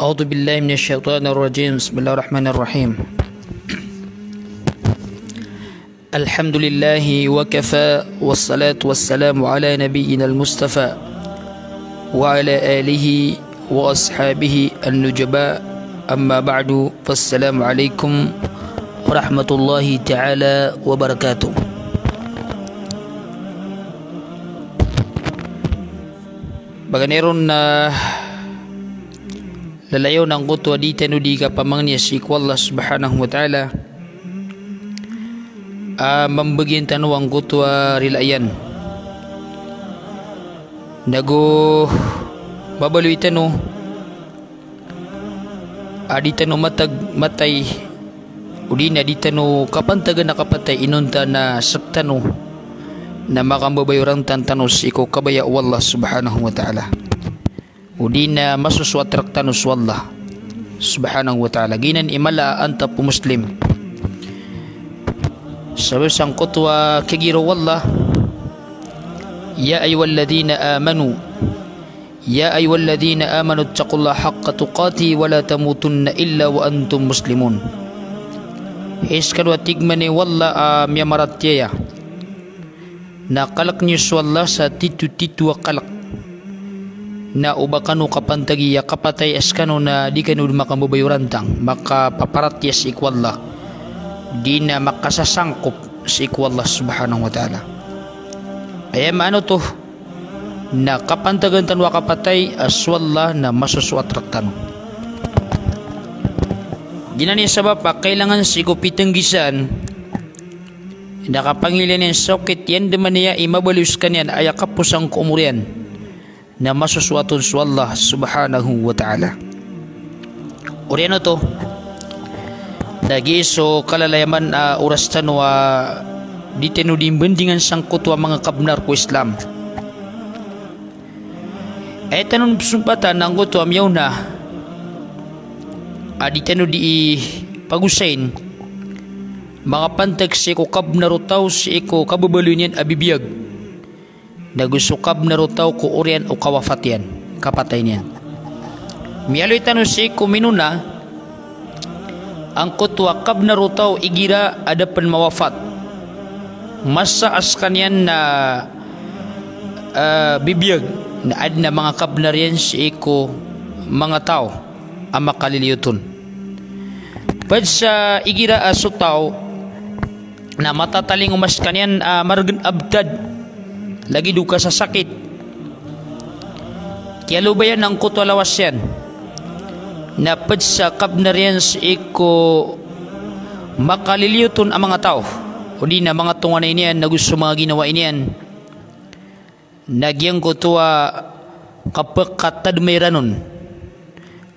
أعوذ بالله من الشيطان الرجيم. بسم الله الرحمن الرحيم. الحمد لله وكفى والصلاة والسلام على نبينا المصطفى وعلى آله وأصحابه النجباء. أما بعد فالسلام عليكم ورحمة الله تعالى وبركاته. Baganeron na lalayaw ng kutwa di tanudi ka pamangnya si Allah subhanahu wa ta'ala mambagyan tanuang kutwa rilayan nago babaloy tanu adi tanu matay udi na di tanu kapantagan na kapatay inunta na saktanu na makambabayurang tantanus iko kabaya Allah subhanahu wa ta'ala udi na masuswatrak tanus wallah subhanahu wa ta'ala ginan imala anta pu muslim sabi sang kutwa kagiro wallah ya ayyuhalladhina amanu ittaqullaha haqqa tuqati wa la tamutunna illa wa antum muslimun. Iskadwa tigmani wallah miyamaratyaya na kalak niyo wallah sa titu kalak na ubakano kapantagiya kapatay askano na di kanu makambabayurantang makapapaраtyas ikwallah di na makasasangkop sa ikwallah subhanahu wa ta'ala. Ay maano to na kapantagan tanwa kapatay aswallah na masuswatraktan ginani sabab kailangan sikupitenggisan nakapangilian ng sakit yan deman niya imabalus kanyan ay kapusang kumurian na masuswatun sa Allah subhanahu wa ta'ala. Oriano to nagiso kalalayaman oras tanwa di tenudim bendingan sangkut wa mga kabnar ko Islam ay tanong sumpatan ng kutwa miyaw na di tenudi pagusain mga pantag si ko kab na rutaw si ko kababaloy niyan abibiyag nagusukab na rutaw ko orian o kawafat yan kapatay niyan miyaloy tanong si ko minuna ang kutwa kab na rutaw igira adapan mawafat masa askan yan na bibiyag na ad na mga kab na riyan si ko mga tao ang makaliliyutun pad sa igira asutaw na matataling umas kanyan margan abdad lagi duka sa sakit kaya lubayan ang kutwalawas yan na pad sa kabnariyan sa iko makaliliyutun ang mga tao o di na mga tunganay niyan na gusto mga ginawa niyan nagyang kutwa kapagkatad may ranon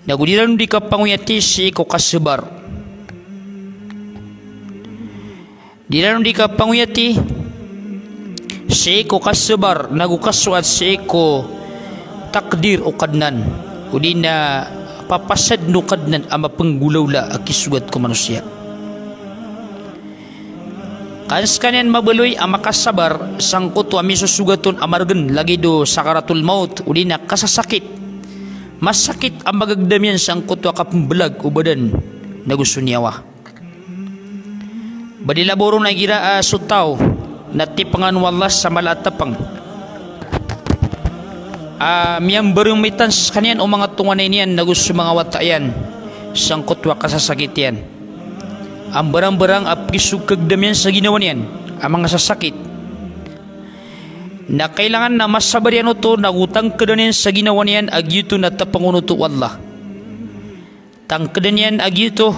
nagudiran di kapanguyati si iko kasebar Dilanom di ka panguyati si iko kasebar nagukaswat si iko takdir o kadnan udi na papasad no kadnan ama penggulawla akisugat ko manusia kans kanyan mabaloy ang makasabar sangkot wa misusugaton amargen lagi do sakaratul maut udi na kasasakit masakit ang magagdamyan sangkot wa kapembelag o badan nagusunyawa badilaboro na gira sutaw na tipangan wallah sa malatapang miyang barumitan kanyan o mga tunganay niyan na gusto mga watayan sangkot wa kasasakit yan ang barang-barang apisug kagdamyan sa ginawa niyan ang mga sasakit na kailangan na masabar yan ito nagutang kedanin sa ginawa niyan agyuto na tapangunuto wallah tangkedan yan agyuto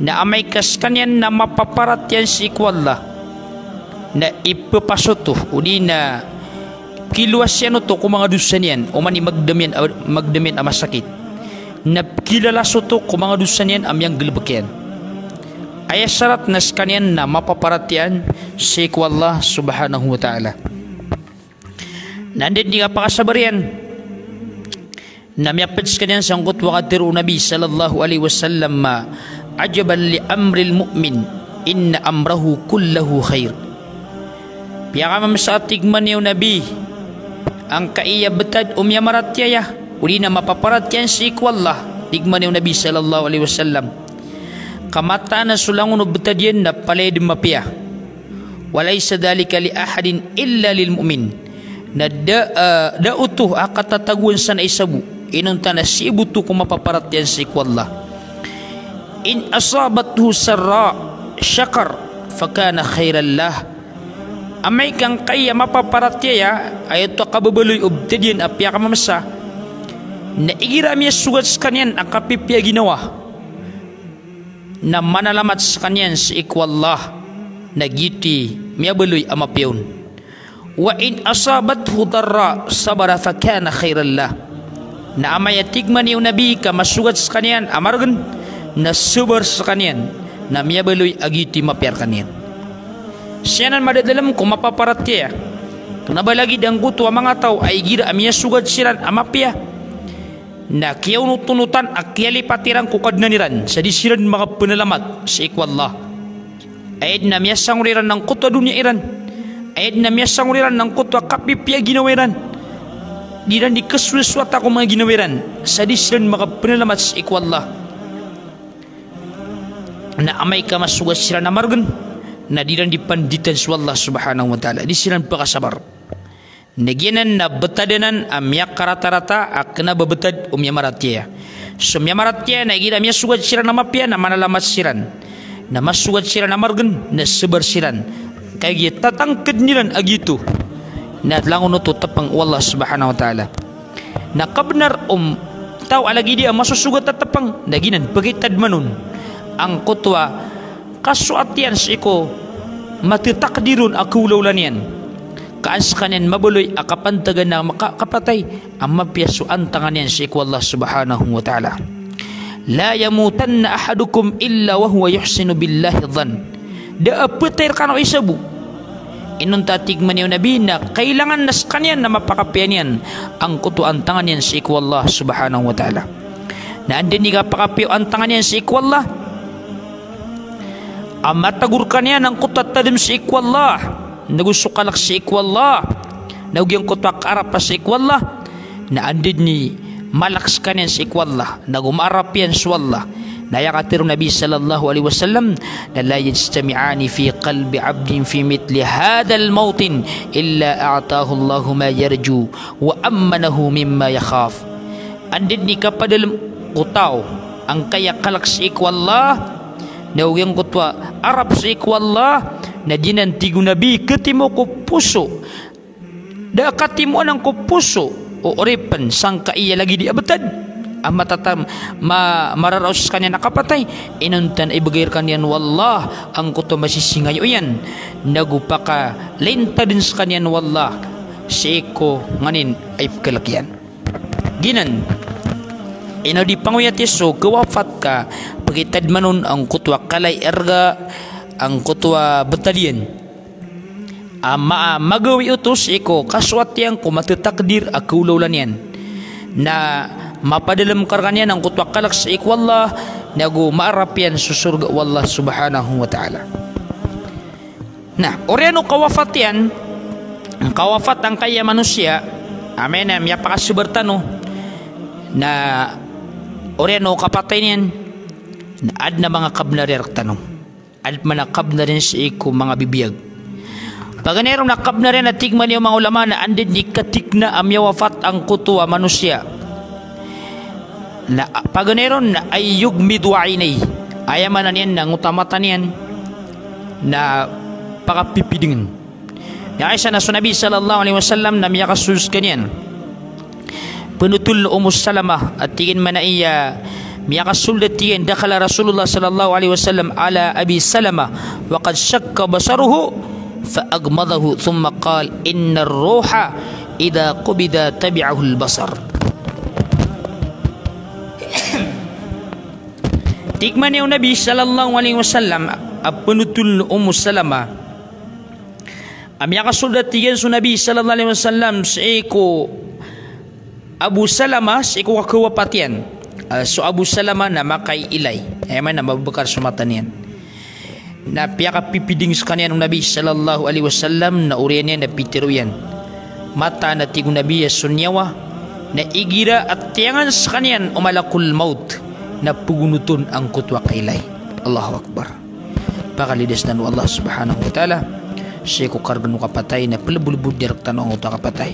na amay kas kanyan na mapaparat yan si ikwallah na ipapasot to o di na kiluwas yan to kung mga dusan yan o mani magdamin ang masakit na kilalaso to kung mga dusan yan amyang gilbak yan ay sarat nas kanyan na mapaparat yan si ikwallah subhanahu wa ta'ala nandit di ka pakasabar yan na miyapads kanyan sangkot wakatiru nabi sallallahu alaihi wasallam ajaban li amril mu'min inna amrahu kullahu khair piyaka mamasatig man yung nabi ang kaiya betad umyamarat yaya uli na mapaparat yan si ikwallah tigman yung Nabi sallallahu alaihi wasallam kamata na sulangon betadian na palay di mapia walaysa dhalika li ahadin illa lil mu'min na da utuh akatataguan sana isabu inunta na si ibutu kung mapaparatian sa ikwallah in asabathu sarra syakar fakana khairallah amay kang kaya mapaparatya ay ito kababaluy obtedyan apya kamamasa na igira miya sugat sa kanyan ang kapipya ginawa na manalamat sa kanyan sa ikwallah na giti miya baluy amapyawn wa in asabathu darra sabara fakana khairallah na amay atigman yung nabi ka masugat sa kanyan amargan na subar sa kanyan na miya baluy agiti mapyar kanyan siya nan madadalam kung mapaparatya nabalagi ang guto ang mga tao ay gira amya sugad siran amapya na kiyaw nutunutan at kiyalipatiran kukad na niran sa disiran mga penalamat sa ikwallah ayad na miya sanguriran ng kutwa dunya iran ayad na miya sanguriran ng kutwa kapipya ginawiran diran di kesweswata ko mga ginawiran sa disiran mga penalamat sa ikwallah na amay ka masugat siran na margan na diran dipanditan sa Allah subhanahu wa ta'ala di silang pakasabar nagyanan na betadanan amya karata-rata akna babetad umya maratya so umya maratya na gira amya sugat siran na mapya na manalamat siran na masugat siran na margan na sebar siran kaya tatangkad nilan agitu na langon ito tapang Allah subhanahu wa ta'ala na kabnar tao alagi dia masusugat at tapang naginan pagitad manun ang kutwa kasuatian sa iko matitakdirun akulawlan yan kaans kanin mabuloy akapantagan na makakapatay ang mapiyasuan tangan yan sa iko Allah subhanahu wa ta'ala la yamutanna ahadukum illa wa huwa yuhsinu billahi dhan da apetir kano isabu inunta tigman yung nabi na kailangan nas kanyan na mapakapian yan ang kutuan tangan yan sa iko Allah subhanahu wa ta'ala na andin ni kapakapian tangan yan sa iko Allah amatagur kanya ng kutat tadim sa ikwallah nagusukalak sa ikwallah nagyang kutak arap sa ikwallah na andid ni malaks kanya sa ikwallah nagumarap yan sa Allah nayakatir Nabi sallallahu alaihi wasallam na la yajtami'ani fi qalbi abdin fi mitli hadal mautin illa a'tahu Allahu ma yarju wa ammanahu mimma yakhaf andid ni kapadalam kutaw ang kaya kalak sa ikwallah na ugyang kutwa Arab sa ikwallah na dinantigo nabi katimo ko puso da katimo ng ko puso o oripan sang kaiya lagi di abatad ang matatam mararaos kanya nakapatay inuntan ibagayar kanyan wallah ang kutwa masisingayo yan nagupaka lenta din sa kanyan wallah sa iko nganin ay kalakyan ginan ino di panguyat yeso kawafat ka pagitad manon ang kutwa kalay erga ang kutwa batalyan magawi utos iko kaswat yang kumatitakdir akulawlan yan na mapadalam kargan yan ang kutwa kalak sa ikwallah nagu maarap yan susurga wallah subhanahu wa ta'ala na oriano kawafat yan ang kawafat ang kaya manusia amen ya pakasubertano na oriano kapatay niyan na ad na mga kabnarir tanong ad manakab na rin sa iko mga bibiyag paganerong nakab na rin at tigman yung mga ulama na andin di katik na amyawafat ang kutuwa manusia na paganeron na ay yugmidu aynay ayaman na niyan ng utamatan niyan na pakapipidingin na aysa na sunabi sallallahu alaihi wasallam na miyakasus kanyan penutul umus salamah at tigin man na iya miyakasuldat tigin dakala Rasulullah sallallahu alaihi wasallam ala abi salama wa qad shakka basaruhu fa agmadahu thumma qal inna ruha idha qubida tabi'ahu al-basar tigman yung Nabi sallallahu alaihi wasallam penutul umus salama miyakasuldat tigin su Nabi sallallahu alaihi wasallam sa iko Abu Salama sa iko kakawapatian so Abu Salama na makay ilay man na mabukar sumatan yan na piyaka pipiding sa kanya ng Nabi sallallahu alaihi wasallam na uriyan yan na pitiro yan mata na tigo Nabi sunyawa na igira at tiyangan sa kanyan o malakul maut na pugunutun ang kutwa kailay. Allahu Akbar. Pakalides na Allah subhanahu wa ta'ala siya ko kargan mo kapatay na palabulubud direk tanong ang kutwa kapatay.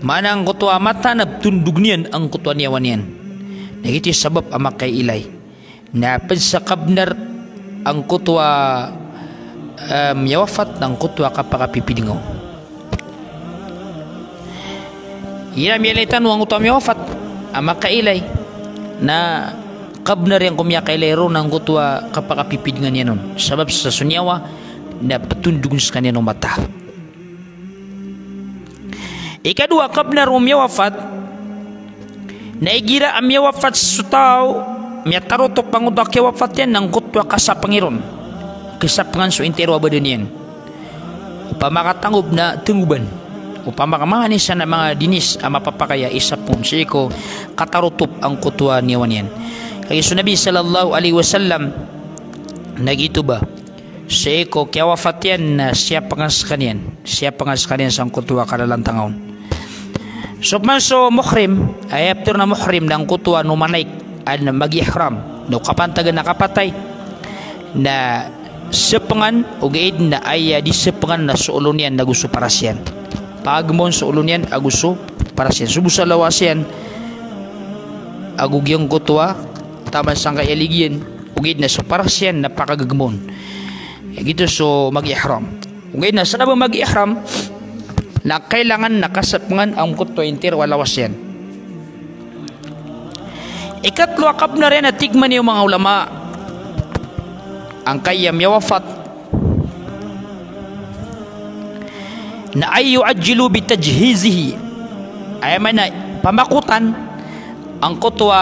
Mana ang kutwa mata na tundug niyan ang kutwa niyawan niyan. Nagiti sabab amak kay ilay. Napad sa kabnar ang kutwa yawafat ng kutwa kapakapipidingaw. Yan ang tanong ang kutwa yawafat amak kay ilay na kabnar yang kumya kay ilay ron ang kutwa kapakapipidingan niya nun. Sabab sa sunyawa na patundug sa kanya ng mata. Ikadua, kabnar yawafat na igira am yawafat sutaw miya tarotok pangudak yawafat yan ng kutwa kasapangiron kasapangan so intero abadan yan upamakatangob na tunguban upamakamahani sa na mga dinis ang mapapakaya isa pong siko katarotop ang kutwa niyawan yan. Kaya so Nabi sallallahu alaihi wasallam nagito ba siko kiyawafat yan na siya pangas kanyan sa kutwa kalalantangaon. So so muhrim ay after na muhrim ng kutwa numanay ay mag-ihram no kapantagan na kapatay na sepengan o gaid na ay di sepengan na suulon yan na gusto para siyan pagmon suulon yan agusto para siyan subusa lawas yan agugyang kutwa taman sang kayaligyan o gaid na so para siyan na pakagagmon gito so mag-ihram o gaid na sana ba mag-ihram na kailangan nakasapangan ang kutwa intero walawas yan. Ikatlo, akab na rin at tigman yung mga ulama ang kayam yawafat na ay yu'ajjilu bitajhizihi ay man na pamakutan ang kutwa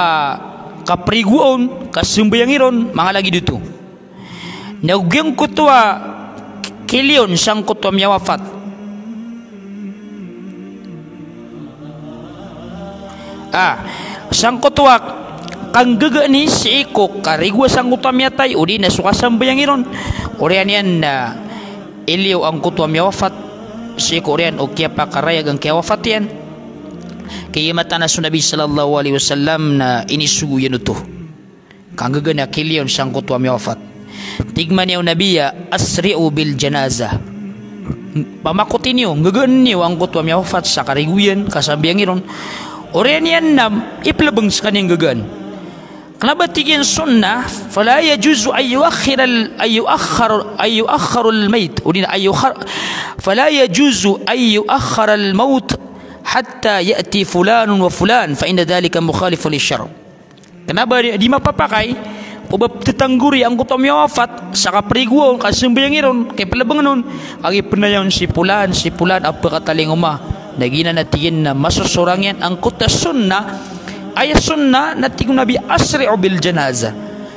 kapriguon kasumbayangiron mga lagi dito nagyang kutwa kiliyon siyang kutwa yawafat sang kutwa kang gagani si iko karigwa sang kutwa yatay o di na sukasang bayangiron o riyan yan na iliw ang kutwa yawafat si iko riyan o kaya pa karayag ang kiyawafat yan kaya mata na so Nabi sallallahu alaihi wasallam na inisugo yan ito kang gagani kiliyon sang kutwa yawafat tigman niyo Nabi asri'u bil janaza pamakutin niyo gagani niyo ang kutwa yawafat sa kariguyan kasabiyangiron Orian yan na iplabang sa kanyang gagan. Kenapa tigin sunnah? Fala yajuzu ayyuakhar al-mayt. Fala yajuzu ayyuakhar al-maut hatta ya'ti fulan wa fulan fa inna dhalika mukhalifun lisyar. Kenapa di mapapakay o tetangguri ang kutom yawafat sa kapriguon kasimbayangiron kay palabanganon kagi penayon si pulan apa kataling umah nagina natin na masusurangyan ang kuta sunnah ay sunnah na tingong Nabi asri'u bil janaza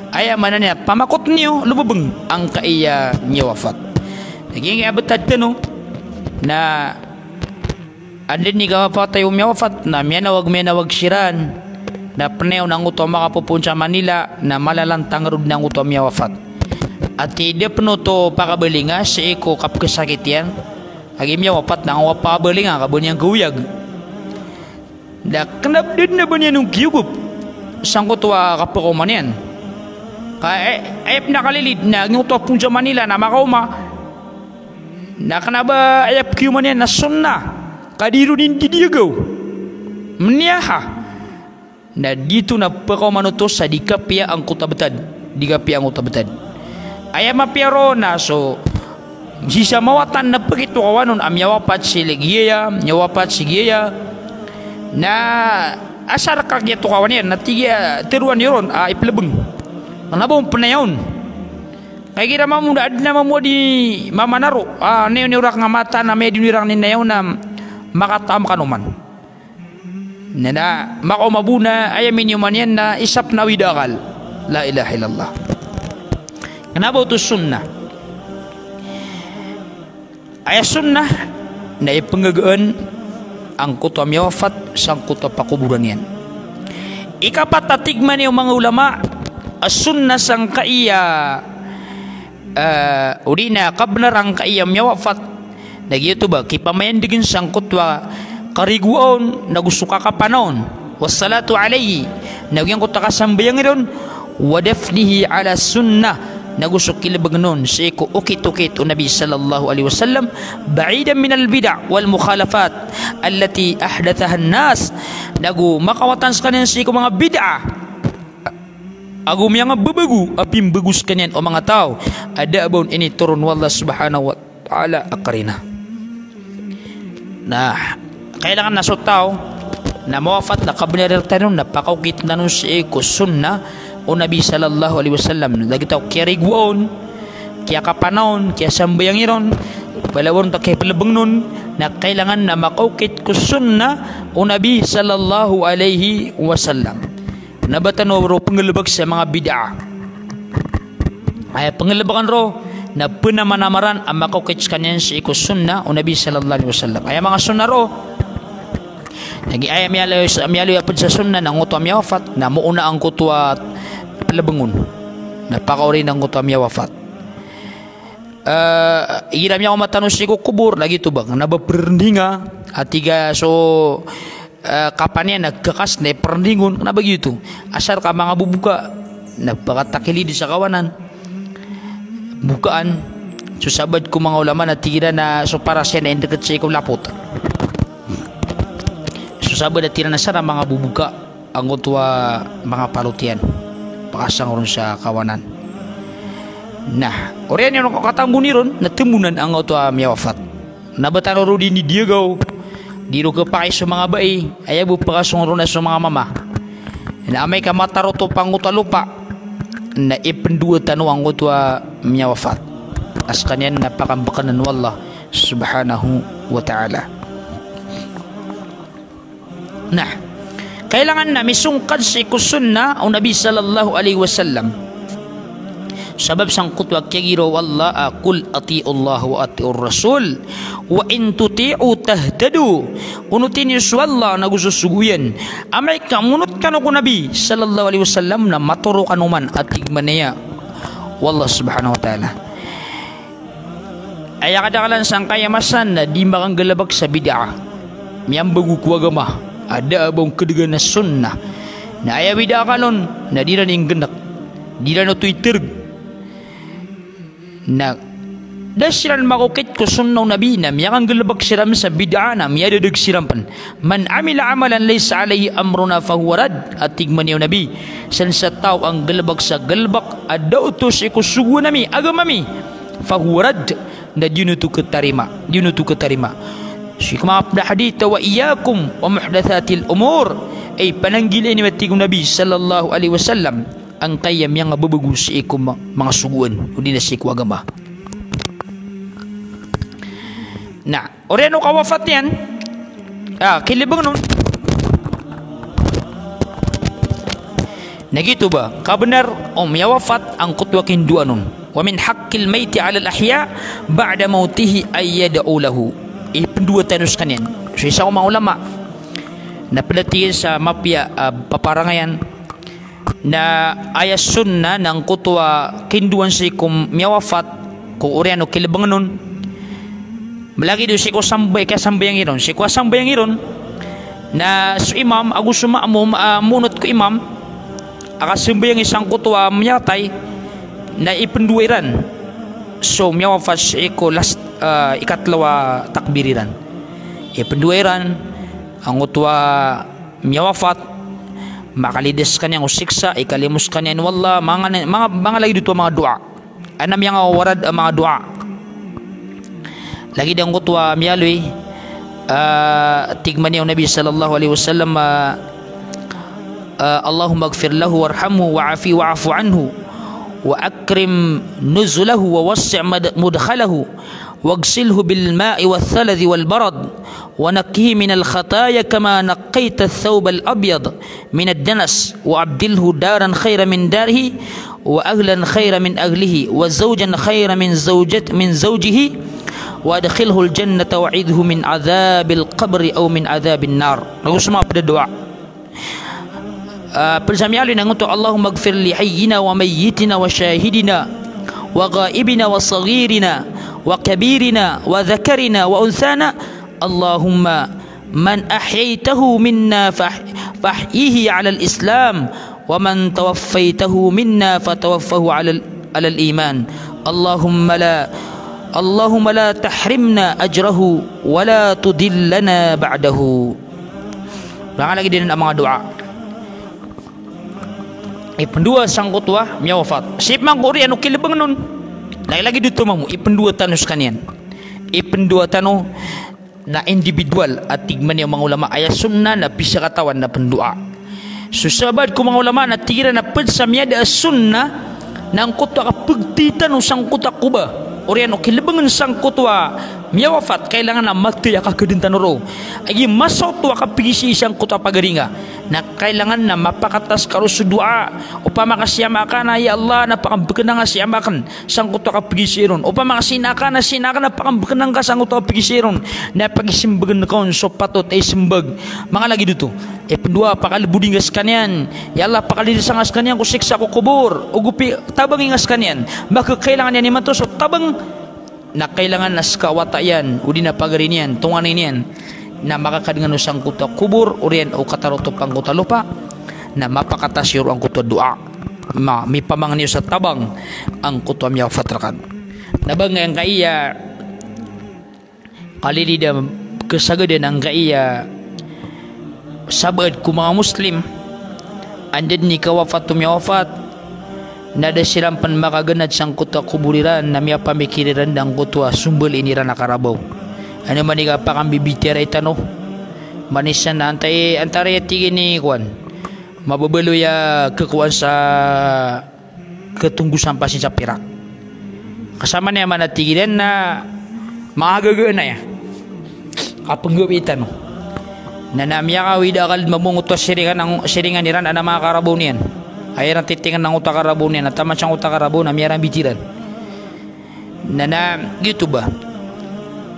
ay mana niya pamakot niyo lumubeng ang kaiya niya wafat naging abatad no na andin ni gawafat tayo niya wafat na miyanawag siran na penew ng utom makapupun sa Manila na malalantang rod ng utom niya wafat at hindi pano to pakabalinga si iko kapkasakit yan agim niya wapat na ang wapabali nga kabon niyang guyag na kanap din na ba niya nung kiyugup sang kutwa kapakuman yan kaya ayap na kalilid na ang utwa pong sa Manila na makauma na kanaba ayap kiyuman yan na sunna kadiro din didiyagaw meniyaha na dito na pakakuman ito sa dikapya ang kutabetad ayap mapiaro na so sisa mawatan na pagito kawanon am yawapat si Legiya na asar kagya to kawan yan natigya tiruan yun iplabeng manabong penayon kaya kira mamu na mamu di mamanaro neon urak nga mata na medyo nirang ninayaw na makatam kanuman na makomabuna ayamin yuman yan na isap na widakal la ilaha illallah kenapa itu sunnah ay sunnah na ipanggagaan ang kutwa yawafat sang kutwa pakuburan yan. Ikapat tatigman yung mga ulama as sunnah sang kaiya urina kabnar ang kaiya yawafat nagyo ba kipamayan digin sang kutwa kariguon nagusuka ka panon, wassalatu alayhi nagyang ko takasambayang ron, wadafnihi ala sunnah nagusok kilabagnon sa iko ukit-ukit o Nabi sallallahu alaihi wasallam, ba'idan min al-bid'a wal mukhalafat allati ahdathaha an-nas, nagu makawatan sa kanin sa iko mga bid'a agu mga babagu apim bagus kanyan o mga tao, ada abon ini turun wallah subhanahu wa ta'ala akarina. Nah, kailangan na so tao na mawafat na kabinar tanon na pakawkit na nun sa iko sunnah o Nabi sallallahu alaihi wasallam, lagi tao kaya rigwaon, kaya kapanon, kaya sambayang iron, palawon ta kaya palabang nun, na kailangan na makaukit ko sunnah o Nabi sallallahu alaihi wasallam. Nabatan ro pangalabag sa mga bid'a. Ay pangalabagan ro na pinamanamaran ang makaukit kanyan sa iko sunnah o Nabi sallallahu alaihi wasallam. Ay mga sunnah ro nagi ay amyalo apod sa sunnah nang uto amya wafat na muuna ang kutwa palabangon napakauri ng uto amya wafat. Iram niya ako matanong si kubur lagi ito bang nabaperndinga at tiga so kapan niya nagkakas na perndingon na ba ito asar ka mga bubuka napakatakili di sa kawanan bukaan susabad ko mga ulama na tira na so para siya na indekat sa ikaw lapot. Susabad at tira na sana mga bubuka ang utwa mga palutian pakasang ron sa kawanan. Nah, orian yung katambuni ron natemunan ang utwa miyawafat. Nabatan ron din ni Diego di ro kapay sa mga bae ayaw pakasong ron na sa mga mama. Na may kamataro to pangutalupa na ipendua tanu ang utwa miyawafat. As kanyan napakambakanan wallah subhanahu wa ta'ala. Nah, kailangan na misungkad sa ikusunna o Nabi sallallahu alaihi wasallam. Sabab sang kutwag kagiro wallah aqul ati'u Allah wa ati'ur Rasul wa in tuti'u tahtadu. Unutin yus wallah nagususuguyan. Amay kamunot kanu ko Nabi sallallahu alaihi wasallam na maturo kanuman at tigmanaya. Wallah subhanahu wa ta'ala. Ay kadakalan sang kayamasan na di makanggalabag sa bid'a. Miyambagu kuwagama. Ada abang kedegan na sunnah na ayaw bida kalon na di na ning genak di na Twitter na dasiran makukit ko sunnah Nabi na miyakang galabag siram sa bid'a na miyadadag sirampan man amila amalan laysa alayhi amruna fahuwa rad at tigman niyo Nabi san sa tao ang galabag sa galbak ada utos ikusugo nami agamami fahuwa rad na dinutu ketarima Syekh Muhammad hadith wa iyyakum wa muhdatsatil umur ay pananggilin ni matigong Nabi sallallahu alaihi wasallam ang kayam yang babagus sa ikum mga suguan udi na siku agama. Na oreno kawafat yan kilibang nun nagito ba kabenar miyawafat ang kutwa kindua nun wa min haqqil mayti ala al ahya ba'da mautihi ay yad'u lahu. Pendua tanus kanyan. So isa ko mga ulama na palatiin sa mapya paparangayan na ayas sunna ng kutwa kinduan si kum miyawafat ko oriano kilabang nun malagi doon si ko sambay kasambayang iron si ko sambayang iron na so imam agus sumamo munot ko imam akasambayang isang kutwa miyatay na ipenduiran so miyawafat si ko last ikatlawa takbiriran penduairan ang utwa miyawafat makalides kanyang usiksa ikalimus kanyan wallah mga lagi dito mga dua anam yang warad mga dua lagi dang utwa miyaloy tigman yung Nabi sallallahu alaihi wasallam Allahumma ighfir lahu warhamhu wa'afi wa'afu anhu wa akrim nuzulahu wa wassi' mudkhalahu واغسله بالماء والثلج والبرد ونقه من الخطايا كما نقيت الثوب الأبيض من الدنس وأبدله دارا خيرا من داره وأهلا خيرا من أهله وزوجا خيرا من زوجه وأدخله الجنة وعيده من عذاب القبر أو من عذاب النار. Lagu semua pada doa. Persamiali nang untuk Allahumma ighfir li hayyina wa mayyitina wa syahidina wa ghaibina wa saghirina wa kabirina wa dhakarina wa unthana Allahumma man ahyaitahu minna fahyihi 'ala al-islam wa man tawaffaitahu minna fatawaffahu 'ala al-iman. Allahumma la tahrimna ajrahu wa la tudillana ba'dahu. Ulangan lagi din ang mga doa. Ipendua sang kutwa miya wafat. Sip mang kuri anu kilebeng nun. Lagi dito mamu ipendua tanus kanian. Ipendua tanu na individual at tigman niya mga ulama ayat sunnah na bisa katawan na pendua. Susabad ko mga ulama na tira na pensamya da sunnah nang kutwa kapagtitan sang kutwa kuba. Orian kilebeng sang kutwa miya wafat kailangan na mati akakadin tanuro. Agi masot wa kapigisi isang kutwa pagaringa. Na kailangan na mapakatas karo sa dua upama kasiyama ka na ya Allah napakabkenang kasiyamakan sang kutwa kapigisiron upama kasinaka na sinakan napakabkenang ka sang kutwa kapigisiron na pagisimbagan kaon so patot ay simbag mga lagi dito pendua pakalbuding gas kanyan ya Allah pakalisangas kanyan ko siksa ko kubur ugupi tabang ingas kanyan maka kailangan yan naman to so tabang na kailangan nas kawata yan udi na pagarin yan tunganin yan na makakadengan usang kutwa kubur urian o kataroto pang kutwa lupa na mapakatas yun ang kutwa doa may pamangan niyo sa tabang ang kutwa miya fatrakan nabang ang kaiya kalilida kasagadan ang kaiya sabad ko mga muslim andad ni kawafat miya wafat nada sirampan makaganad sang kutwa kuburiran na miya pamikiriran ng kutwa sumbal iniran nakarabaw. Ano man iga pa kang bibitira itano manisan na antara yatigin ni kuan mababalo ya kekuan sa ketunggusan pasin sa pirak kasama niya manatigilan na makagagaan na ya kapanggaw itano na namiya ka widakal mamungot wa siringan niran ana mga karabaw niyan ayran titingan ng utak karabaw niyan at taman siyang utak karabaw na miyaran bitiran na gitu ba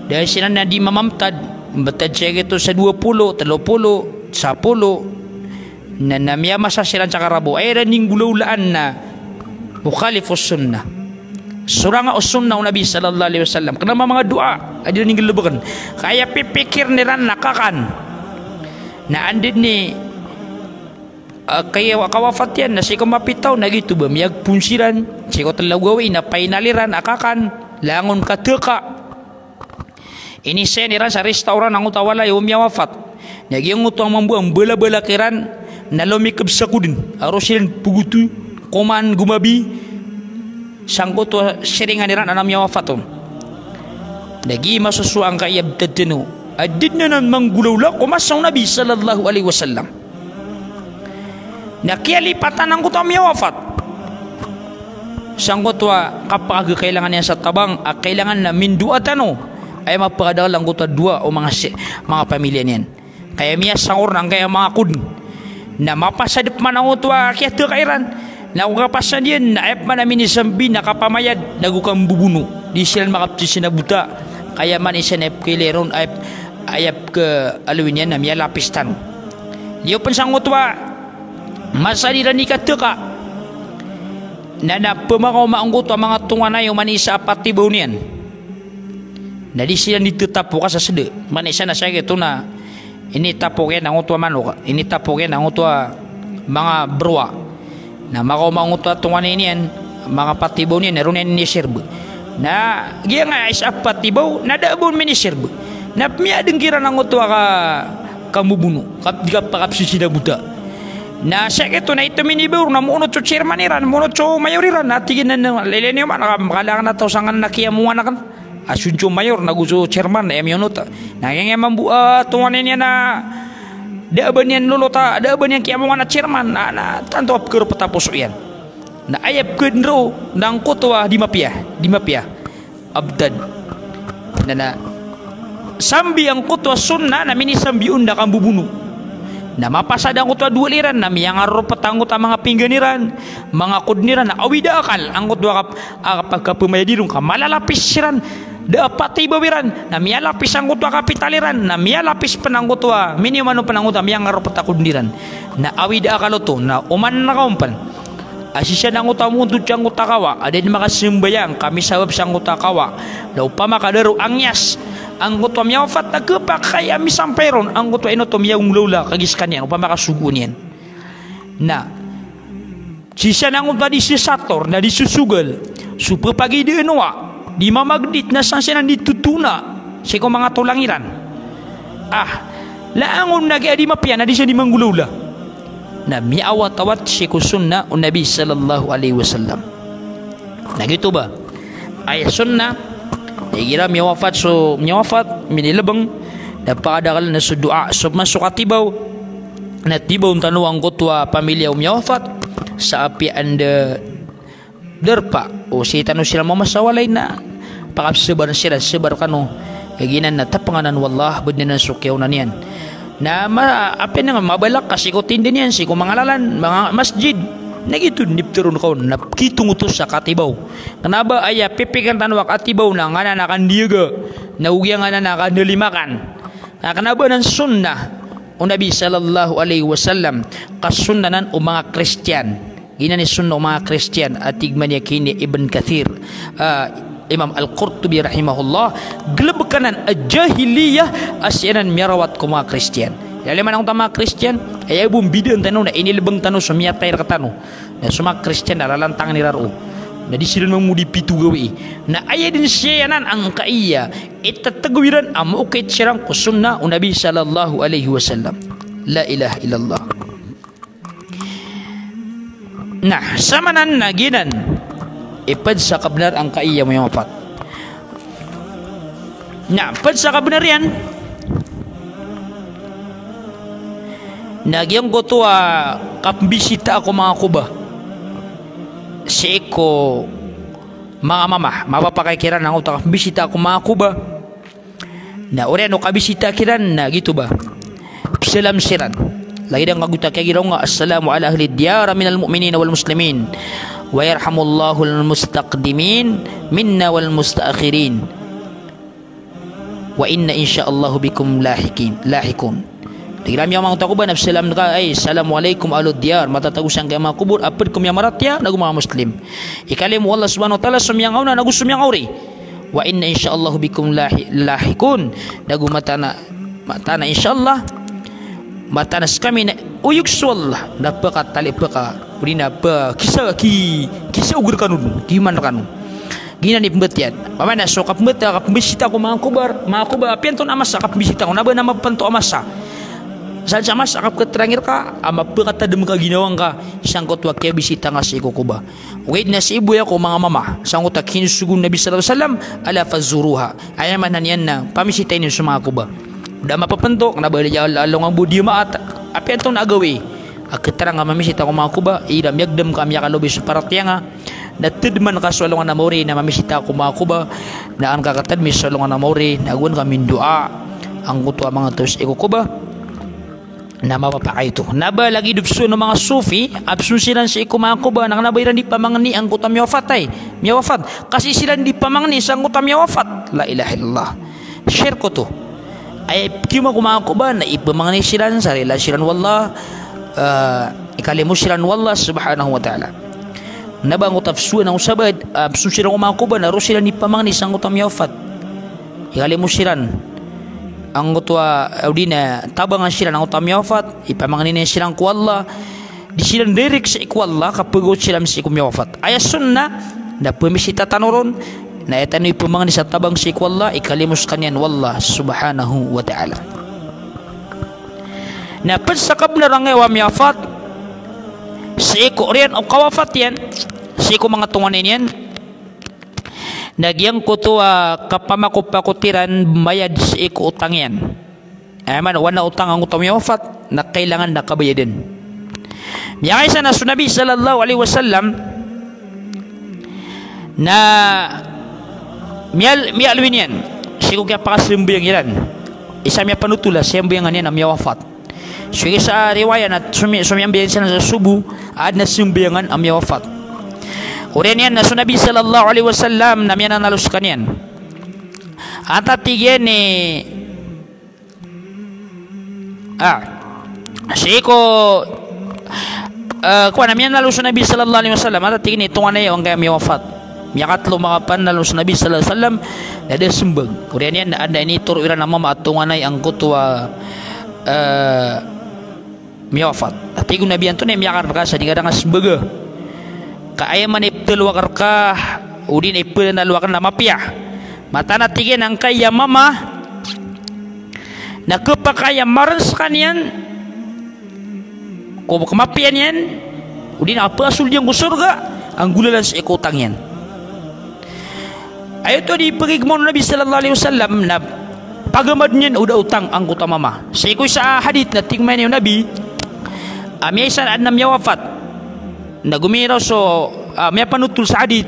dahil sila na di mamamtad batad siya ito sa 20, 30, 10 na namiyama sa silang sa karabo ay raning gulaulaan na mukhalifus sunnah suranga o sunnah o Nabi sallallahu alaihi wasallam kenapa mga doa ay raning gulabakan kaya pipikir niran nakakan na andid ni kaya kawafat yan na si kumapitaw na gitu ba miyag punsiran si ko talawawin na painaliran akakan langon kateka ini saya niran sa restaurant ang utawala yung miya wafat nagyang utang mambuang bala-bala kiran na lumikab sa kudin aros silang pugutu kuman gumabi sangkot wa siringan niran anam miya wafaton nagi masusuang kaiyab tadino adid na nan manggulawla kumasang Nabi sallallahu alaihi wasallam nakialipatan ang utang miya wafat sangkot wa kapag kailangan niya sa tabang kailangan na minduatan ay mapakadal lang kutwa dua o mga pamilya niyan kaya miya sangur nang kaya mga kud na mapasadip man ang utwa kaya ito kairan na kung kapasan yan na ayap man namin isambi nakapamayad nagukang bubuno di sila makapti sinabuta kaya man isa na kileron ayap ke aluin yan na miya lapistan diyo pan sang utwa masaliran ni kateka na napamakaw maang kutwa mga tunga na yung manisa apatibaw niyan na di sila nitutapo ka sa sede manisa na siya ito na ini tapokin ang utwa manok ini tapokin ang utwa mga broa na makaw utwa tungan niyan mga patibaw niyan naroon yan nisirbe na giya nga isa patibaw na daabon minisirbe na miyadeng kira ng utwa ka kamubuno kapakapsi sinabuta na siya ito na ito minibur na munot so chairman iran munot so mayor iran natigin na lele niyo man makalangan na tausangan na kiyamuan na kan asuncho mayor naguso chairman na emyonota nangengem tungan niya na daaban yan lulota daaban yan kiyamuan na chairman na tanto apker patapos yan na ayap kendro nang kutwa di mapia abdad na sambi ang kutwa sunna na minisambi unda kang bubuno na mapasada ang kutwa dua liran na miyangar patangot ang mga pingganiran mga kudniran na awida akal ang kutwa kapagkapumayadirong ka malalapis siran dapat ibawiran na miyalapis ang kutwa kapitaliran na miyalapis panang kutwa minimano panang kutwa miyangar patakudniran na awida akaloto na uman na kaumpan asisya ng utamuntod siyang utakawa adin makasimbayang kami sabab siyang utakawa daw pa makadaro ang yas anggo to miya wafat nagkepak kaya mi samperon anggo to ino to miya unglaula kagiskan yan upama kasugun yan na sisa nangon tadi si sator na disusugal super pagi di enwa di mamagdit na sansinan ditutuna si ko mga tulangiran laangon nagi adi mapian adi siya di manggulaula na miawat-awat si ko sunna o Nabi sallallahu alaihi wasallam na gitu ba ay sunna igira miawafat so miawafat minilabang napaadakal na so dua so masuk atibaw na tibaw tanuang kutwa pamilya miawafat sa api anda derpa o si tanu sila mamasawalay na pakapsebar sila sebar kanu kaginan na tapanganan wallah budnan sukyaw na niyan na api na mabalak kasi ko tindin yan si ko mangalalan mga masjid na gitu nipturun ko na kitong utos sa katibaw kanaba aya pipikan tanwak atibaw na nga na nakandiyaga na ugya nga na nakandalimakan kanaba ng sunnah o Nabi sallallahu alaihi wasallam kasunnanan o mga Kristiyan ina ni sunna o mga Kristiyan at tigman niya kini Ibn Kathir Imam Al-Qurtubi rahimahullah gelab kanan jahiliyah asyanan miarawat ko mga Kristiyan lalaman ang mga Kristiyan ay bum bidan tanu na inilibang tanu sumiyatay katanu na suma Kristiyan na lalantang niraro na di sila mamudi pitu gawi na aya din siyanan ang kaiya itatagwiran ang ukit sirang kusunna o Nabi sallallahu alaihi wasallam la ilaha illallah nah samanan naginan ipad sa kabnar ang kaiya mo yung apat nah pad sa kabnar yan nagyang ko to kapbisita ako mga kuba si ko mga mama mapapakikiran ako kapbisita ako mga kuba na ore no kabisita kiran na gitu ba salam siran lagi dang kaguta kay giraw nga assalamu ala ahli diyar minal mu'minina wal muslimin wa yarhamullahu al mustaqdimin minna wal mustaakhirin wa inna insyaallah bikum lahikun Tigram yang mga takuban salam ka ay assalamualaikum alud diyar matatagusan kay mga kubur apid kum yang maratya nagu mga muslim ikalim Allah subhanahu wa taala sumyang na nagu sumyang auri wa inna insyaallah bikum lahikun nagu matana insyaallah matanas kami na uyuk swallah napaka talipaka urina pa kisa ugur kanun kiman kanun gina ni pembetian pamana so kapembeta kapembisita ko mga kubar apian ton amasa kapembisita ko naba na mapanto amasa sa mas akap keterangir ka ama pekata dem ka ginawang ka sangkot wakya bisita nga si kukuba wait na si ibu ya ko mga mama sangkot akin sugun Nabi sallallahu alaihi wasallam ala fazuruha ayaman nan na pamisita ini sa mga kuba udah mapapentok na bali along ang budi maat api antong nagawi keterang nga mamisita ko mga kuba idam yagdem kami yakalobi sa paratya nga natidman ka sa along na mori na mamisita ko mga kuba na ang kakatad mi sa along na mori nagwan kami dua ang kutwa mga tos ikukuba na mapapakay ito naba lagi dupso ng mga sufi absun sila sa ikumakuba na nabayran di pamangni ang kutam miyawafat kasi sila di pamangni sa kutam miyawafat la ilaha illallah share ko to ay kima kumakuba na ipamangni sila sa relasyon wallah ikalimu sila wallah subhanahu wa ta'ala naba ang utafsuan ang usabad absun sila kumakuba na ro sila di pamangni sa kutam miyawafat ikalimu sila ang utwa audina tabangan sila ng utam yawafat ipamangnin silang kuwalla di silang direk sa ikwalla kapagot silang sa ikum yawafat ay sunna na pumisita tanoron na etano ipamangnin sa tabang sa ikwalla ikalimus kanyan wallah subhanahu wa ta'ala na pansakab na rangay wam yawafat sa iku riyan o kawafat yan sa iku mga tunganin yan nagyang ko to kapamakupakutiran bayad sa iku utang yan man wana utang ang utang yawafat na kailangan nakabayadin miyakay sa naso Nabi sallallahu alaihi wasallam na miyalwin yan siku kaya pakasimbuyang yan isa miya panutula siyambuyangan yan na miyawafat so sa riwaya na sumiyambuyan siya sa subu at na simbuyangan ang miyawafat Urian yan na Nabi sallallahu alaihi wasallam na miyan naluskan yan. At atigyan siko kuan na miyan nalusan Nabi sallallahu alaihi wasallam at atigyan itong anay ang kaya miyawafat. Miyakatlo mga panalo sa Nabi sallallahu alaihi wasallam ada sembag. Kemudian yan ada ini tur ira nama matunganay ang kutwa miyawafat. Tapi guna Nabi anto ne miyakar ka sa digadang sembag. Kaaya man iptulwa ka udin ipul na luwakan na mapia. Mata na tigin ang kaya mama na kapakaya marans kanyan ko kemapian yan udin apa asul yang surga ang gulalan sa ikutang yan. Ayo to di pagigmon Nabi sallallahu alaihi wasallam na pagamad niyan udah utang ang kuta mama. Sa ikoy sa hadith na tingman ni Nabi may isa na miyawafat na gumiraw so may panutul sa hadith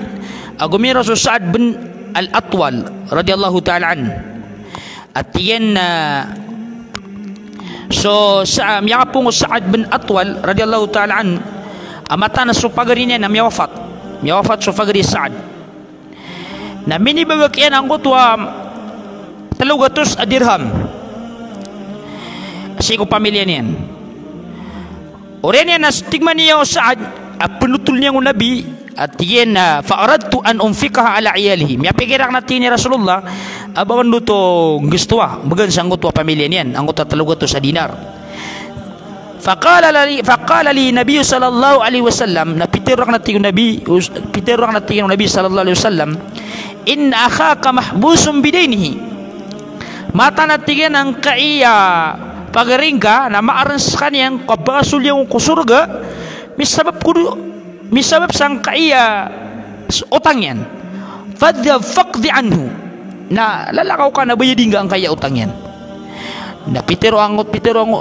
gumiraw so Sa'ad bin al-Atwal radiyallahu ta'ala an. At yan so sa miyapong Sa'ad bin Atwal radiyallahu ta'ala an amata na so pagari niya na miyawafat so pagari Sa'ad na minibagak yan ang kutwa 300 dirham kasi ko pamilya niyan oren yan na tigman niya o Sa'ad penutul niya ng Nabi at yan fa'aradtu an umfikaha ala iyalihi miyapigirak natin ni Rasulullah abangan luto gusto bagan sa ang kutwa pamilya niyan ang kutwa 300 dinar faqala li Nabi sallallahu alaihi wasallam na pitirak natin yung Nabi sallallahu alaihi wasallam in akhaka mahbusum bidainihi mata natigyan ang kaiya pagaring ka na maarans kaniyang kabasul yung kusurga misabab sang kaiya utang yan faqdi anhu na lalakaw ka na bayadin ka ang kaya utang yan na pitero ang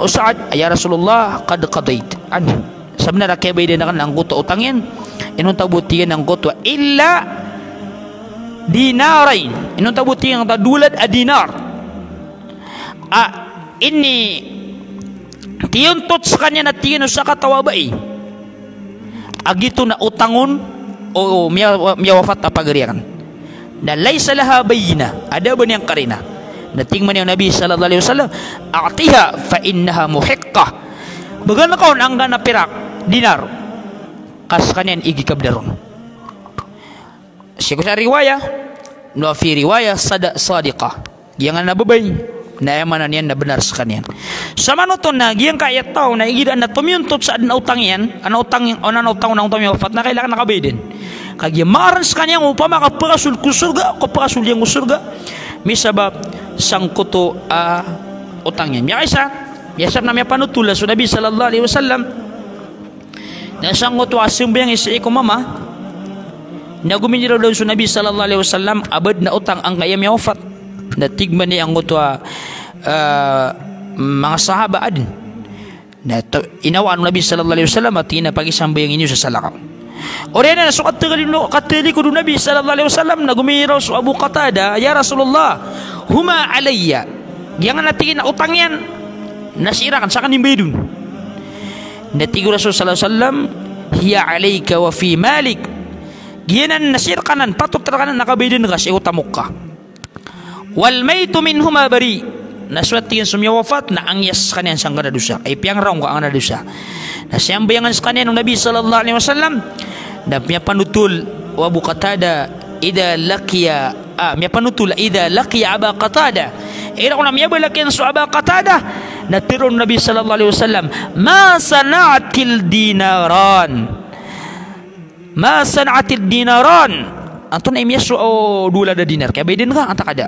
Sa'ad ay Rasulullah qad qadait anhu sabna na kaya bayadin na kan ang kuto utang yan inong tabutigan ang kuto illa dinarain inong tabuti ang tadulad dinar ini tiyuntot sa kanya na tiyano sa katawabay agito na utangon o miyawafat na pagariyakan na laysa laha bayina ada ba niyang karina na tingman yung Nabi sallallahu alaihi wasallam atiha fa innaha muhiqqah bagan na kaon ang na pirak dinar kas kanyan igikabdaron siya sa riwaya no fi riwaya sadiqah yang nababay na yamanan yan na benar sa kanyan sa manuton na giyang kaya tao na igidaan na tumyuntot sa adna utang yan ana utang na utang wafat na kailangan nakabay din kagya maran sa kanyang upama kapakasul kusurga kapakasul yang kusurga misabab sang kuto utang yan yasab na may panutula sa Nabi sallallahu alaihi wasallam na sang kuto asimbayang isa ko mama na guminiraw daw sa Nabi sallallahu alaihi wasallam abad na utang ang kaya may wafat na tigman ni ang utwa mga sahaba adin na inawaan ng Nabi sallallahu alaihi wasallam at pag-isambayang inyo sa salakaw oren na sukat katili ko doon Nabi sallallahu alaihi wasallam na gumiraw sa Abu Qatada ya Rasulullah huma alayya yang natingin na utang yan nasirakan sa kanin baydun natigo Rasul sallallahu alaihi wasallam hiya alayka wa fi malik giyanan nasir kanan patut terkanan nakabaydin ka siya utamok ka wal maytu minhuma bari naswat tingin sumya wafat na angyas kanyan sang kanadusa ay piyang raong ka ang kanadusa na siyang bayangan sa kanyan ng Nabi sallallahu alaihi wasallam na miya panutul wa Abu Qatada ida laqiya miya panutul ida laqiya Aba Qatada ira ko na miya balakyan sa Aba Qatada na tiron Nabi sallallahu alaihi wasallam ma sana'atil dinaran antun imyasu dula da dinar kaya baydin ka anta kada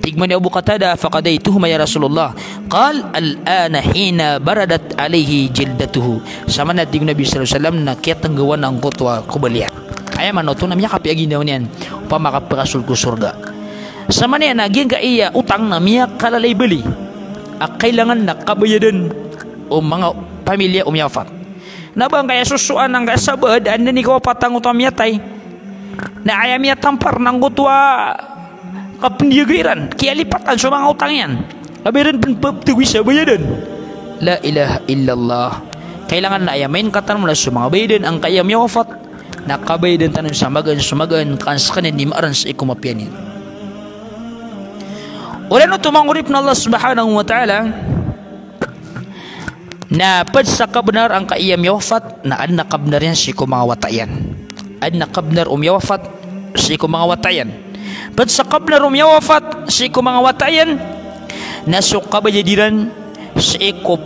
tigman ni Abu Qatada faqadaituhuma ya Rasulullah qal al-ana hina baradat alaihi jildatuhu sama na tig Nabi sallallahu alaihi wasallam na kaya tanggawan ang kutwa kubaliya ay man to na miya kapiagin daw niyan upama kapakasul ku surga sama niya naging ka iya utang na miya kalalay beli kailangan na kabayadan o mga pamilya umyafat nabang kaya susuan ng kasabad anda ni ko patang utang miyatay na ayam ya tampar ng gutwa kapendiagiran kaya lipatan sa mga utang yan kabirin pagtagwis sa bayadan la ilaha illallah kailangan na ayamin katan mula sa mga bayadan ang kaya miyawafat na kabayadan tanong sumagan kanskanin ni maaran sa ikumapian yan ulan o tumangurip na Allah subhanahu wa ta'ala na pad sa kabnar ang kaiyam yawafat na ad nakabnar yan si kumawata yan ad nakabnar umyawafat siku mga watayan. But sakab na rumya wafat siku mga watayan nasuka bajadiran siku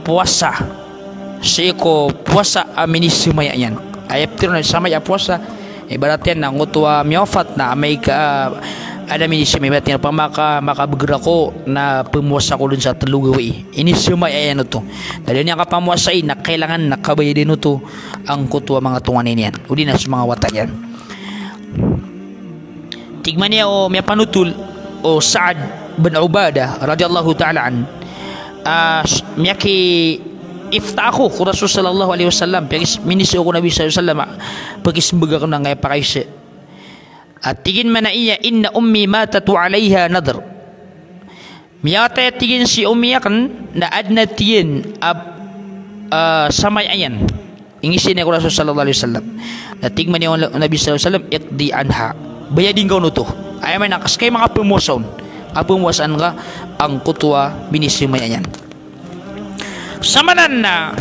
puasa amini sumayan ayat tiro na sama ya puasa ibaratnya na ngutwa miofat na may ka ada mini sumayan pa makabagera ko na pumuasa ko dun sa telugawi ini sumayan to dahil niya kapamuasay na kailangan nakabayadin to ang kutwa mga tunganin yan udi na sa mga watayan. Tigman niya o may panutul o Sa'ad bin Ubadah radhiyallahu ta'ala an miyaki iftako ko Rasul sallallahu alaihi wasallam pagis minisyo ko Nabi sallallahu alaihi wasallam pagis baga ko na ngay pakaisi at tigin man na iya inna ummi matatu alaiha nadr miyata tigin si ummi kan na adna tiyin samay ayan ingisin niya ko Rasul sallallahu alaihi wasallam na tigman niya Nabi sallallahu alaihi wasallam iqdi anha bayadin ka nuto ay may nakas kay mga pumuasan ka ang kutwa binisimay ayan samanan na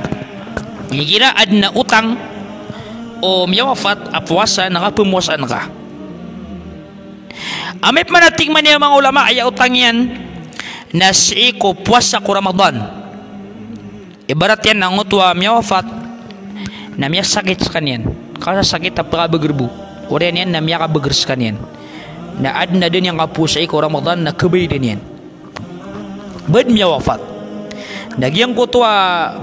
higira adna utang o miyawafat apwasa nakapumuasan ka amip man natingman niya mga ulama ay utang yan na siiko puasa ko Ramadan ibarat yan ang utwa miyawafat na miya sakit sa kanyan kasi sakit na pagkabagerbu Urian yan na miya kabagers kanyan na adna din yung kapusa ko Ramadan na kabay din yan bad miya wafat nagyang kutwa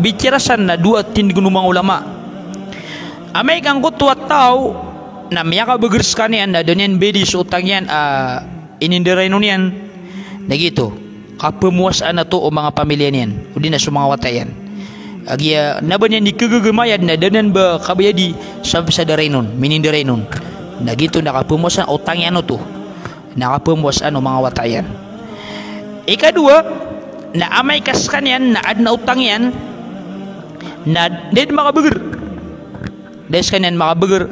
bitirasan na dua tin gunumang ulama amay kang kutwa tao na miya kabagers kanyan na din yan bedis utang yan inindiray nun yan na gito kapamuasaan na to o mga pamilya niyan udi na sumangawatayan agya naban yan di kagagamayad na danan ba kabayadi sa daray nun minindiray nun na gito nakapumuasan utang yan to nakapumuasan o mga watayan ikadua na amay kas kanyan na adna utang yan na din makabager des kanyan makabager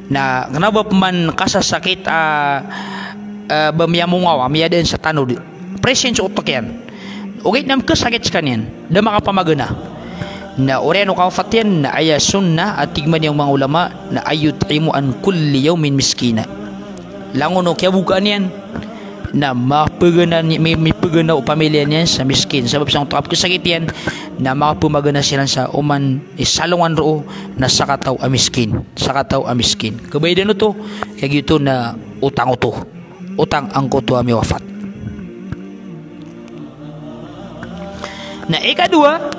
na kenapa paman kasasakit bamiyamungaw amiya din sa tanod presence utok yan okay nam kasakit kanyan da makapamagana na oreno kafatyan na aya sunnah at tigman yung mga ulama na ayutimu an kulli yawmin miskina langono kaya bukaan yan na mapagana may pagana o pamilya niyan sa miskin sabab sa utap kasakit yan na makapumagana sila sa uman isalungan ro na sakataw a miskin kabaydan to kaya gito na utang utang ang kuto ami wafat na ikadua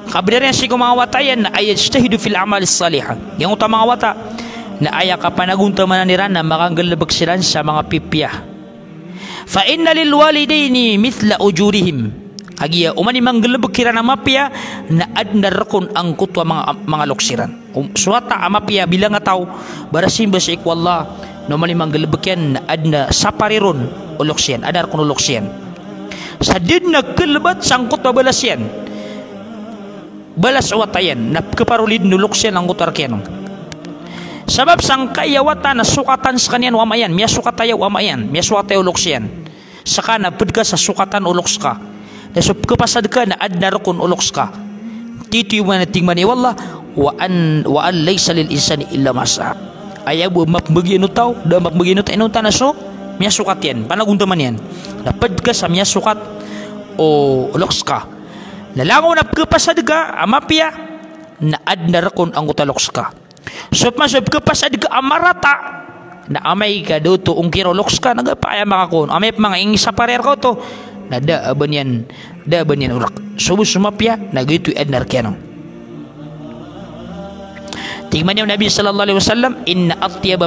kabilaran si kumawatayan na ayat stahidu fil amal salihah yang utama mga wata na aya kapanaguntaman nila na makanggalabag sila sa mga pipya fa inna lil walidaini mithla ujurihim agiya umani manggalabag kira na mapya na adnarakon ang kutwa mga luksiran suwata amapya bilang ataw barasim ba sa ikwallah no mani manggalabag yan na adna sapariron o luksian adarkon o luksian sa din nagkalabat sangkot na balas yan balas watayan na kaparulid nulok siya ng kutarkyan sabab sang kayawata na sukatan sa kanyan wamayan miya sukatayaw wamayan miya sukatayaw uloks yan saka na pud ka sa sukatan uloks ka na sub kapasad ka na adnarakon uloks ka titiyo man na tingman wallah wa an laysa lil insani illa masa ayaw mapmagino tao da mapmagino tayo na so miya sukat yan panaguntaman yan napad ka sa miya sukat o loks ka nalangaw na kapasad ka amapya na adnarakon ang utaloks ka so masab kapasad ka amarata na amay ka do to ungkiro loks ka nagapaya makakon amay mga ingi sa parer ko to na daaban yan urak so sumapya nagito adnar kano tingman yung Nabi sallallahu alaihi wasallam inna atyaba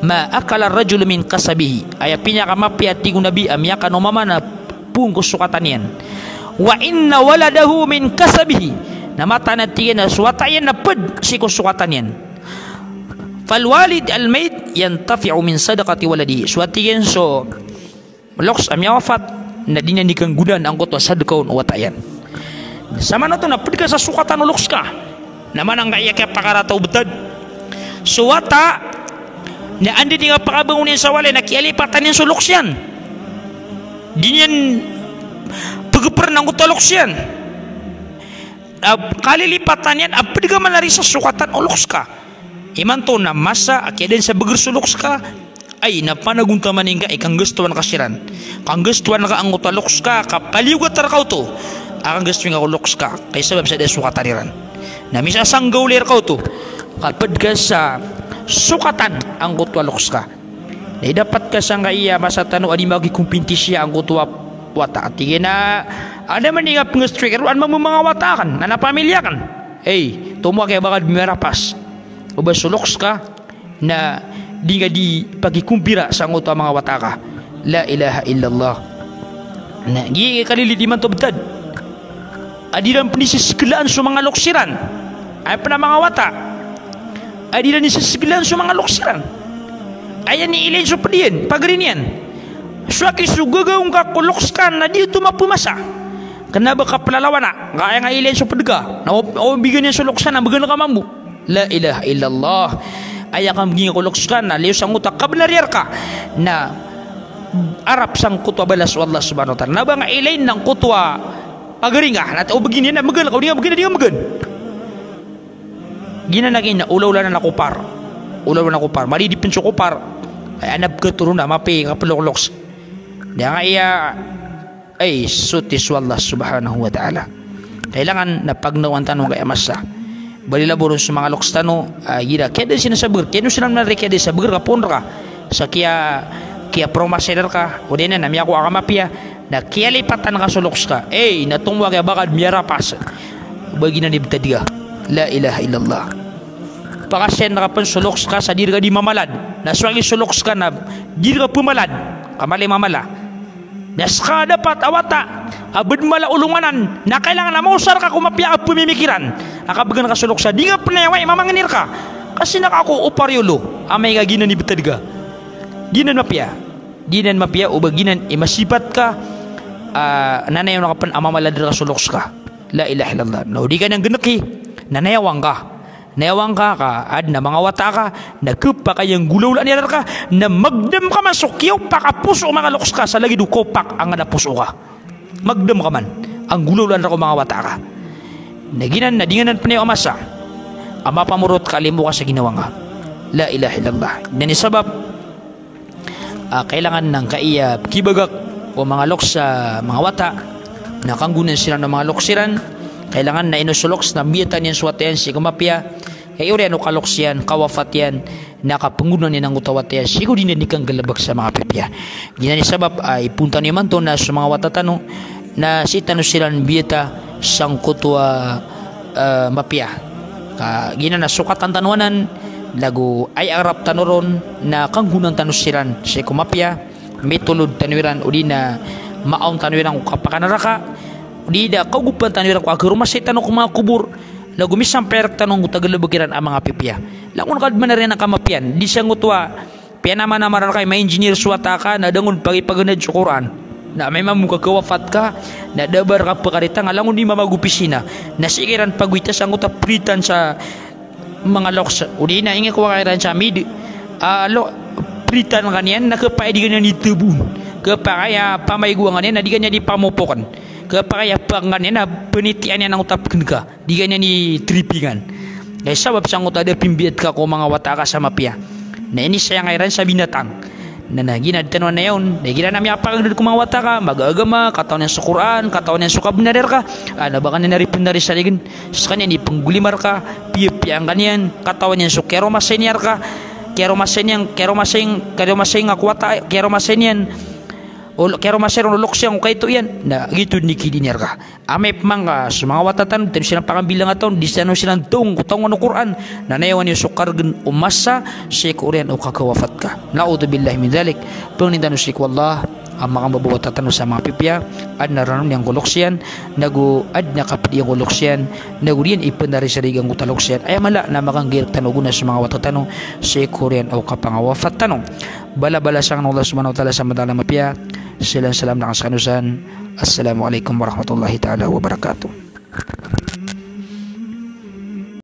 ma akala rajul min kasabihi ay pinakamapya tigo Nabi amya kanumama na pungkos sukatan yan wa inna waladahu min kasabihi na mata na tingin na suwatayan na pud si sukatan yan fal walid al mayt yantafi'u min sadaqati waladihi suwatiyan so loks amya wafat na dinanikan gudan ang kutwa sadakaon watayan sama na to na pud ka sa sukatan loks ka naman ang kaya kaya pakarataw betad suwata na andi di nga pakabangunin sa wala nakialipatan yung suloks yan di yan pagupar ng utaloks yan kalilipatan yan apad ka manari sa sukatan uloks ka iman to na masa akya din sa bagar suloks ka ay napanaguntaman nga ikang gustuan kasiran kang gustuan ka ang utaloks ka kapaliwgat tarakaw to akang gustuan nga uloks ka kay sabab sa sukataniran na misa sanggaw lir ka to kapad ka sa sukatan ang utaloks ka na dapat ka sa nga iya masa tano adi magikumpinti siya ang utwa wata tingin na ada man nga pang-striker an mga wata kan na napamilya kan tumo kaya bakal bimarapas uba suloks ka na di nga di pagikumpira sa utwa mga wata ka la ilaha illallah na gi kaliliti man to betad adi lang panisisikilaan sa mga loksiran ay pa na mga wata adi lang nisisikilaan sa mga loksiran ayan ni ilin sa padiyan pagarin yan suwaki sugagaw ka kuloks ka na dito mapumasa kenapa ka pelalawana kaya nga ilin sa padga na bigyan niya suloksan na bagan ka mamu la ilaha illallah ayak kang bigyan kuloks ka na liyo sang utak kabnarir ka na arap sang kutwa balas Allah subhanahu wa ta'ala na ba nga ilin ng kutwa pagaring ka na tao begini na bagan ka di nga bagan gina na ulaw lang na kupar mali di pinso kupar ay anab ka turun na mapi kapaloks dia nga iya ay sutis wallah subhanahu wa ta'ala kailangan na pagnawan tanong kaya masa balilaburo sa mga loks tano gila kaya din sinasabar kaya nung silang nari kaya din sabar ka pun ka sa kaya promaseler ka o din na nami ako akamapia na kaya lipatan ka sa loks ka natungwa kaya bakad miyarapas bagi na nibtad ka la ilaha illallah pakasen na kapan suloks ka sa diri ka di mamalad na swagi suloks ka na diri ka pumalad kamali mamala naska dapat awata abad mala ulunganan na kailangan na mausar ka kumapya ka pumimikiran akabagan ka suloksa di nga panayaway mamanganir ka kasi nakako uparyolo amay ka ginan ibutad ka ginan mapya o baginan imasipat ka nanayaw na kapan amamalad ka suloks ka la ilaha illallah no di ka nang ganaki nanayawang ka ad na mga wata ka nagkupa kayang gulaw lang nila ka na magdam ka man sukyaw pakapuso mga loks ka sa lagi do kopak ang napuso ka magdam ka man ang gulaw lang ko mga wata ka naginan na dinganan pa niyo amasa ama pamurot kalimo ka sa ginawa nga la ilaha illallah nanisabab kailangan ng kaiya kibagak o mga loks sa mga wata nakanggunan sila ng mga loksiran kailangan na inusuloks na biyatan yan suwatayan si kumapya kaya uri ano kaloks yan kawafat yan nakapangunan yan ng utawat yan siguro din na kang galabag sa mga pipya ginani sabab ay punta niyo man to na sa mga watatano na si tano silang biyata sang kutwa mapya ginana sukatan tanuanan lagu ay arap tanuron na kanggunan tanus silan si kumapya may tulod tanuiran o di na maong tanuiran kapakanaraka di da kagupan tanwira ko agaro masay tanong kung mga kubur lagu misang perak tanong tagalabagiran ang mga pipya langon kad man rin ang kamapian di siya ngutwa piya naman na marar kay may engineer suwata ka na dangon pagipaganad sa Quran na may mamuka kawafat ka na dabar ka pakarita nga langon di mamagupisina na sikiran pagwitas ang utapritan sa mga loks o di na inga ko kairan sa mid pritan kanyan nakapay di ganyan itubun kapaya pamayguan kanyan na di ganyan di pamupokan kapaya pangan na penitian yang utap ka di ganyan ni tripingan kaya sabab sang uta ada pimbiat ka ko mga wata ka sa mapya na ini sayang ayran sa binatang na nagina tanon na yun nagina nami apang ko mga wata ka mag-agama katawan yang sa Quran katawan yang suka benar ka ana baka na naripun dari sa ligin sa kanya ni penggulimar ka piang kanyan katawan yang sukero masenyar ka kero maseng aku wata kero masenyan o kero masero loksang kay to yan na gitu ni kidiner ka ame pamangka sa mga watatan tin silang pakambilang aton di sano silang tung kutong ano Quran na nayawan yung sukargan umasa si Korean o kakawafat ka na'udhu billahi min dhalik pangnindan usik wallah ang mga mabuwatatan sa mga pipya ad naranon yang koloksyan nagu ad nakapit yung koloksyan nagu riyan ipanari sa rigang utaloksyan ay mala na makanggir tanuguna sa mga watatano si Korean o kapangawafat tanong bala-bala sang Allah subhanahu wa ta'ala sa madalang mapya salam na kasanusan assalamualaikum warahmatullahi ta'ala wabarakatuh